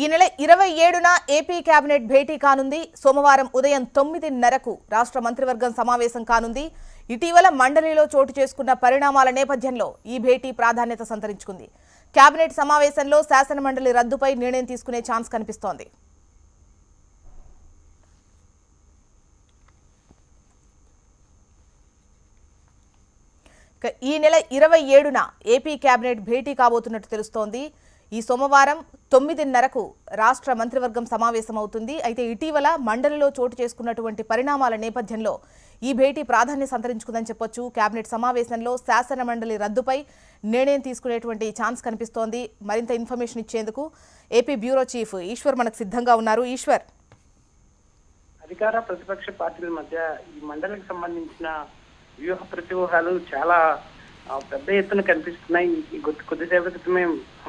ఈ నెల 27న AP cabinet భేటీ కానుంది. సోమవారం ఉదయం 9:30కు రాష్ట్ర మంత్రివర్గం సమావేశం కానుంది. ఇటీవల మండలిలో చోటు చేసుకున్న పరిణామాల నేపథ్యంలో ఈ భేటీ ప్రాధాన్యత సంతరించుకుంది. కేబినెట్ సమావేశంలో శాసనమండలి రద్దుపై నిర్ణయం తీసుకునే ఛాన్స్ కనిపిస్తోంది. ఈ నెల 27న ఏపీ కేబినెట్ భేటీ కాబోతున్నట్టు తెలుస్తోంది. ఈ సోమవారం 9:30కు రాష్ట్ర మంత్రివర్గం సమావేశం అవుతుంది. అయితే ఇటీవల మండలిలో చోటు చేసుకున్నటువంటి పరిణామాల నేపథ్యంలో ఈ భేటీ ప్రాధాన్యత సంతరించుకుందని చెప్పొచ్చు. కేబినెట్ సమావేశంలో శాసనమండలి రద్దుపై నిర్ణయం తీసుకునేటువంటి ఛాన్స్ కనిపిస్తోంది. మరింత ఇన్ఫర్మేషన్ ఇచ్చేందుకు ఏపీ బ్యూరో చీఫ్ ఈశ్వర్ మనకు సిద్ధంగా ఉన్నారు. ఈశ్వర్, అధికార ప్రతిపక్ష పార్టీల మధ్య ఈ మండలికి సంబంధించిన వ్యూహ ప్రతివ్యూహాలు చాలా పెద్ద ఎత్తున కనిపిస్తున్నాయి. కొద్దిసేపటి క్రితమే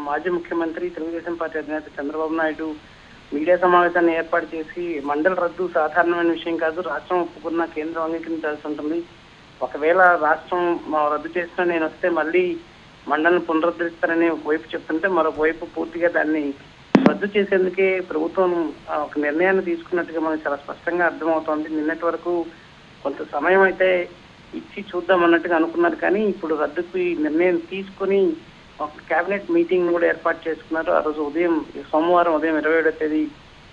మాజీ ముఖ్యమంత్రి తెలుగుదేశం పార్టీ అధినేత చంద్రబాబు నాయుడు మీడియా సమావేశాన్ని ఏర్పాటు చేసి మండలి రద్దు సాధారణమైన విషయం కాదు, రాష్ట్రం ఒప్పుకున్న కేంద్రం అంగీకరించాల్సి ఉంటుంది. ఒకవేళ రాష్ట్రం రద్దు చేసినా నేను వస్తే మళ్ళీ మండలిని పునరుద్ధరిస్తారని ఒకవైపు చెప్తుంటే మరొకవైపు పూర్తిగా దాన్ని రద్దు చేసేందుకే ప్రభుత్వం ఒక నిర్ణయాన్ని తీసుకున్నట్టుగా మనకు చాలా స్పష్టంగా అర్థమవుతోంది. నిన్నటి వరకు కొంత సమయం అయితే ఇచ్చి చూద్దాం అన్నట్టుగా అనుకున్నారు, కానీ ఇప్పుడు రద్దుకి నిర్ణయం తీసుకుని ఒక కేబినెట్ మీటింగ్ కూడా ఏర్పాటు చేసుకున్నారు. ఆ రోజు సోమవారం ఉదయం 27వ తేదీ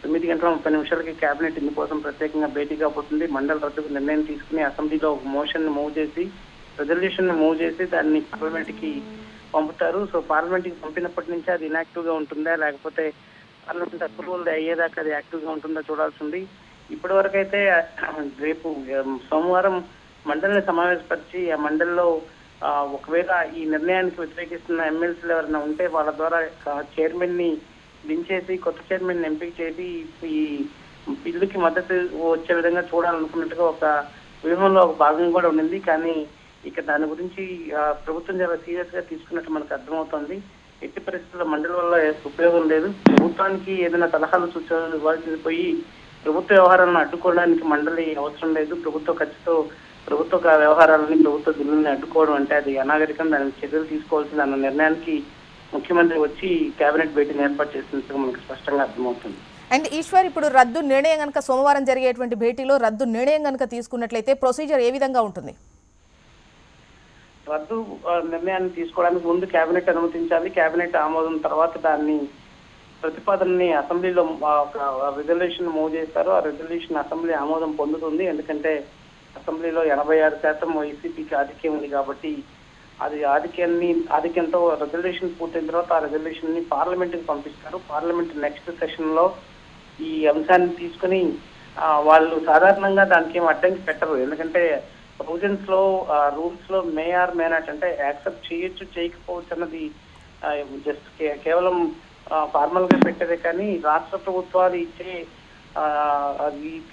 9:30 కేబినెట్ ఇందుకోసం ప్రత్యేకంగా భేటీ కాబోతుంది. మండలి రద్దుకు నిర్ణయం తీసుకుని అసెంబ్లీలో ఒక మోషన్ ని మూవ్ చేసి రెజల్యూషన్ ని మూవ్ చేసి దాన్ని పార్లమెంట్ కి పంపుతారు. సో పార్లమెంట్ కి పంపినప్పటి నుంచి అది ఇన్యాక్టివ్ గా ఉంటుందా, లేకపోతే పార్లమెంట్ అప్రూవల్ అయ్యేదాకా అది యాక్టివ్ గా ఉంటుందా చూడాల్సి ఉంది. ఇప్పటి వరకు అయితే రేపు సోమవారం మండలిని సమావేశపరిచి ఆ మండలిలో ఒకవేళ ఈ నిర్ణయానికి వ్యతిరేకిస్తున్న ఎమ్మెల్సీలు ఎవరైనా ఉంటే వాళ్ళ ద్వారా చైర్మన్ ని దించేసి కొత్త చైర్మన్ ని ఎంపిక చేసి ఈ బిల్లుకి మద్దతు వచ్చే విధంగా చూడాలనుకున్నట్టుగా ఒక వ్యూహంలో ఒక భాగం కూడా ఉండింది. కానీ ఇక దాని గురించి ప్రభుత్వం చాలా సీరియస్ గా తీసుకున్నట్టు మనకు అర్థమవుతోంది. ఎట్టి పరిస్థితుల్లో మండలి వల్ల ఉపయోగం లేదు. ప్రభుత్వానికి ఏదైనా సలహాలు సూచనలు ఇవ్వాల్సింది పోయి ప్రభుత్వ వ్యవహారాలను అడ్డుకోవడానికి మండలి అవసరం లేదు. ప్రభుత్వ వ్యవహారాలని ప్రభుత్వ బిల్లుల్ని అడ్డుకోవడం అంటే అది అనాగరికం, దానికి చర్యలు తీసుకోవాల్సింది అన్న నిర్ణయానికి ముఖ్యమంత్రి వచ్చి కేబినెట్ భేటీని ఏర్పాటు చేసినట్టుగా మనకు స్పష్టంగా అర్థమవుతుంది. అండ్ ఈశ్వర్, ఇప్పుడు రద్దు నిర్ణయం కనుక సోమవారం జరిగేటువంటి భేటీలో రద్దు నిర్ణయం కనుక తీసుకున్నట్లయితే ప్రొసీజర్ ఏ విధంగా ఉంటుంది? రద్దు నిర్ణయాన్ని తీసుకోవడానికి ముందు కేబినెట్ అనుమతించాలి. కేబినెట్ ఆమోదం తర్వాత దాన్ని ప్రతిపాదనని అసెంబ్లీలో ఒక రిజల్యూషన్ మూవ్ చేస్తారు. ఆ రిజల్యూషన్ అసెంబ్లీ ఆమోదం పొందుతుంది. ఎందుకంటే అసెంబ్లీలో 86% వైసీపీకి ఆధిక్యం ఉంది కాబట్టి అది ఆధిక్యంతో రిజల్యూషన్ పూర్తయిన తర్వాత ఆ రిజల్యూషన్ ని పార్లమెంట్ కి పంపిస్తారు. పార్లమెంట్ నెక్స్ట్ సెషన్ లో ఈ అంశాన్ని తీసుకుని వాళ్ళు సాధారణంగా దానికి ఏం అడ్డంకి పెట్టరు. ఎందుకంటే ప్రొవిజన్స్ లో రూల్స్ లో మే ఆర్ మే నాట్ అంటే యాక్సెప్ట్ చేయొచ్చు చేయకపోవచ్చు అన్నది జస్ట్ కేవలం ఫార్మల్ గా పెట్టేదే, కానీ రాష్ట్ర ప్రభుత్వాలు ఇచ్చే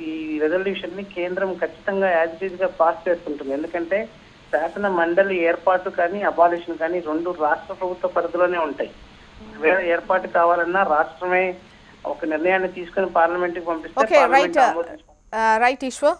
ఈ రెజల్యూషన్ ని కేంద్రం ఖచ్చితంగా యాజ్ ఇట్ ఈజ్ గా పాస్ చేస్తుంటుంది. ఎందుకంటే శాసన మండలి ఏర్పాటు కానీ అబాలిషన్ కానీ రెండు రాష్ట్ర ప్రభుత్వ పరిధిలోనే ఉంటాయి. వేరే ఏర్పాటు కావాలన్నా రాష్ట్రమే ఒక నిర్ణయాన్ని తీసుకుని పార్లమెంట్ కి పంపిస్తే రైట్ ఈశ్వర్.